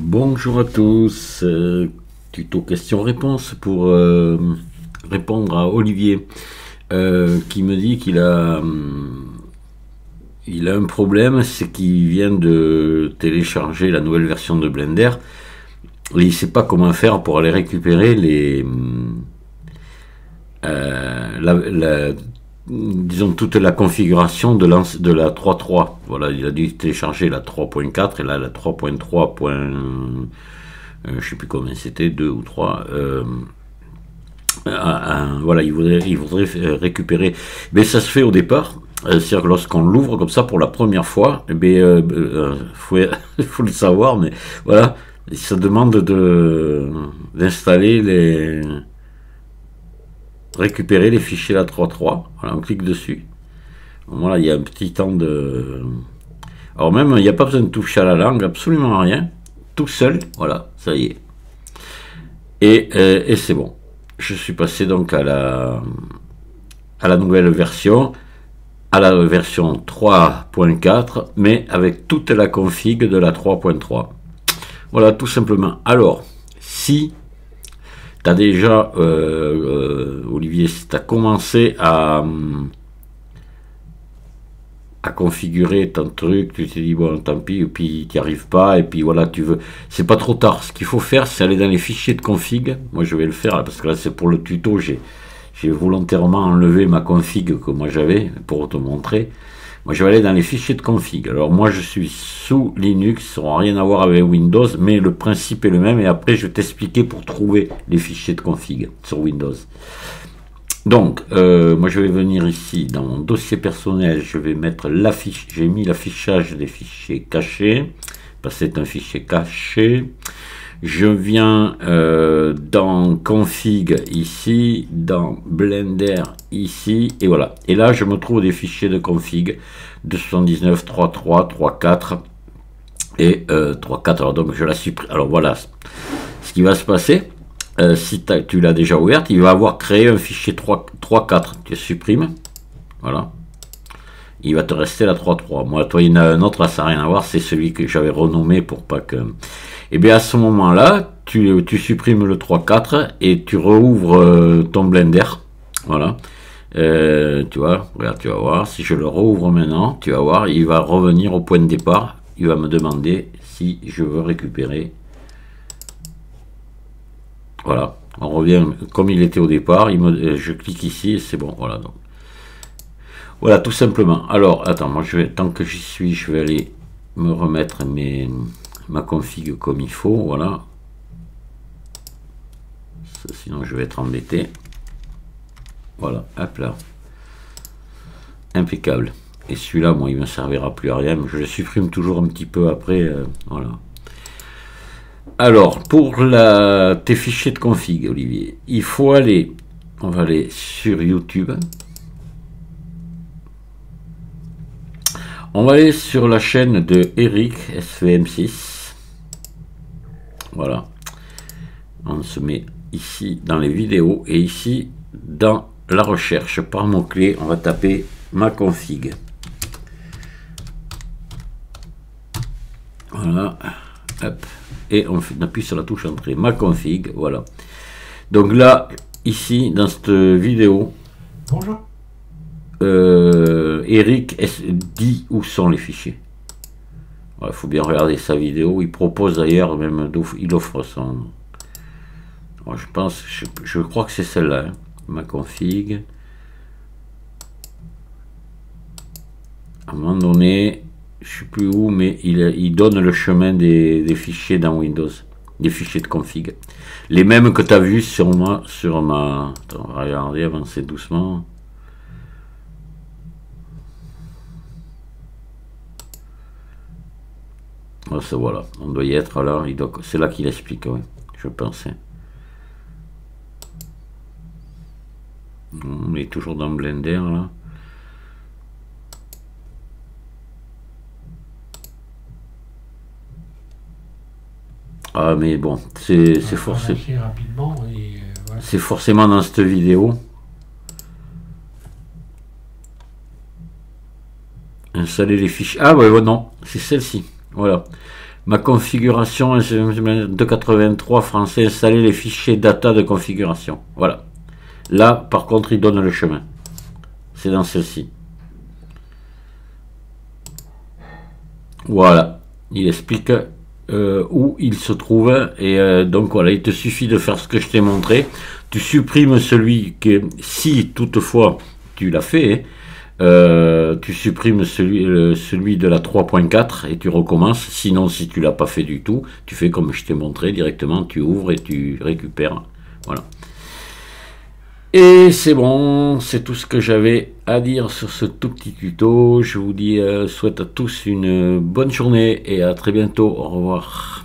Bonjour à tous, tuto question-réponse pour répondre à Olivier qui me dit il a un problème, c'est qu'il vient de télécharger la nouvelle version de Blender et il ne sait pas comment faire pour aller récupérer disons toute la configuration de la 3.3. Voilà, il a dû télécharger la 3.4 et là la 3.3. Je sais plus combien c'était, 2 ou 3. Voilà, il voudrait récupérer. Mais ça se fait au départ. C'est-à-dire que lorsqu'on l'ouvre comme ça pour la première fois, faut le savoir, mais voilà, ça demande d'installer récupérer les fichiers la 3.3. Voilà, on clique dessus. Voilà, il y a un petit temps de. Alors même, il n'y a pas besoin de toucher à la langue, absolument rien. Tout seul, voilà, ça y est. Et c'est bon. Je suis passé donc à la nouvelle version, à la version 3.4, mais avec toute la config de la 3.3. Voilà, tout simplement. Alors, si tu as déjà, Olivier, si tu as commencé à configurer ton truc, tu t'es dit bon tant pis, et puis tu n'y arrives pas, et puis voilà, c'est pas trop tard. Ce qu'il faut faire, c'est aller dans les fichiers de config. Moi je vais le faire parce que là c'est pour le tuto, j'ai volontairement enlevé ma config que moi j'avais pour te montrer. Moi je vais aller dans les fichiers de config. Alors moi je suis sous Linux, ça n'aura rien à voir avec Windows, mais le principe est le même, et après je vais t'expliquer pour trouver les fichiers de config sur Windows. Donc, moi je vais venir ici dans mon dossier personnel, je vais mettre j'ai mis l'affichage des fichiers cachés, parce que c'est un fichier caché. Je viens dans config ici, dans Blender ici, et voilà. Et là je me trouve des fichiers de config 279, 3.3, 3.4 et 3.4. Alors donc je la supprime. Alors voilà ce qui va se passer. Si tu l'as déjà ouverte, il va avoir créé un fichier 3.4. Tu supprimes. Voilà. Il va te rester la 3.3. Moi, toi, il y en a un autre, là, ça n'a rien à voir. C'est celui que j'avais renommé pour pas que. Et bien, à ce moment-là, tu supprimes le 3.4 et tu rouvres ton Blender. Voilà. Tu vois, regarde, tu vas voir. Si je le rouvre maintenant, tu vas voir, il va revenir au point de départ. Il va me demander si je veux récupérer. Voilà, on revient comme il était au départ, je clique ici et c'est bon, voilà. Donc. Voilà, tout simplement. Alors, attends, moi, tant que j'y suis, je vais aller me remettre ma config comme il faut, voilà. Sinon, je vais être embêté. Voilà, hop là. Impeccable. Et celui-là, moi, il ne me servira plus à rien, mais je le supprime toujours un petit peu après, voilà. Alors, pour tes fichiers de config, Olivier, il faut aller, on va aller sur YouTube. On va aller sur la chaîne de Eric SVM6. Voilà. On se met ici dans les vidéos et ici dans la recherche par mot-clé, on va taper ma config. Voilà. Hop. Et on appuie sur la touche entrée, ma config, voilà. Donc là, ici, dans cette vidéo, bonjour. Eric dit où sont les fichiers. Il faut bien regarder sa vidéo. Il propose d'ailleurs, même, il offre son. Je pense, je crois que c'est celle-là, hein, ma config. À un moment donné, je ne sais plus où, mais il donne le chemin des fichiers dans Windows, des fichiers de config. Les mêmes que tu as vus sur ma. Attends, on va regarder, avancer doucement. Oh, voilà, on doit y être là. C'est là qu'il explique, oui, je pensais. On est toujours dans Blender là. Ah mais bon, c'est forcément. Voilà. C'est forcément dans cette vidéo. Installer les fichiers. Ah ouais, non, c'est celle-ci. Voilà. Ma configuration de 83 français, installer les fichiers data de configuration. Voilà. Là, par contre, il donne le chemin. C'est dans celle-ci. Voilà. Il explique où il se trouve. Et donc, voilà, il te suffit de faire ce que je t'ai montré. Tu supprimes celui que, si toutefois tu l'as fait, tu supprimes celui de la 3.4 et tu recommences. Sinon, si tu l'as pas fait du tout, tu fais comme je t'ai montré directement, tu ouvres et tu récupères. Voilà. Et c'est bon, c'est tout ce que j'avais à dire sur ce tout petit tuto. Je vous dis, souhaite à tous une bonne journée et à très bientôt. Au revoir.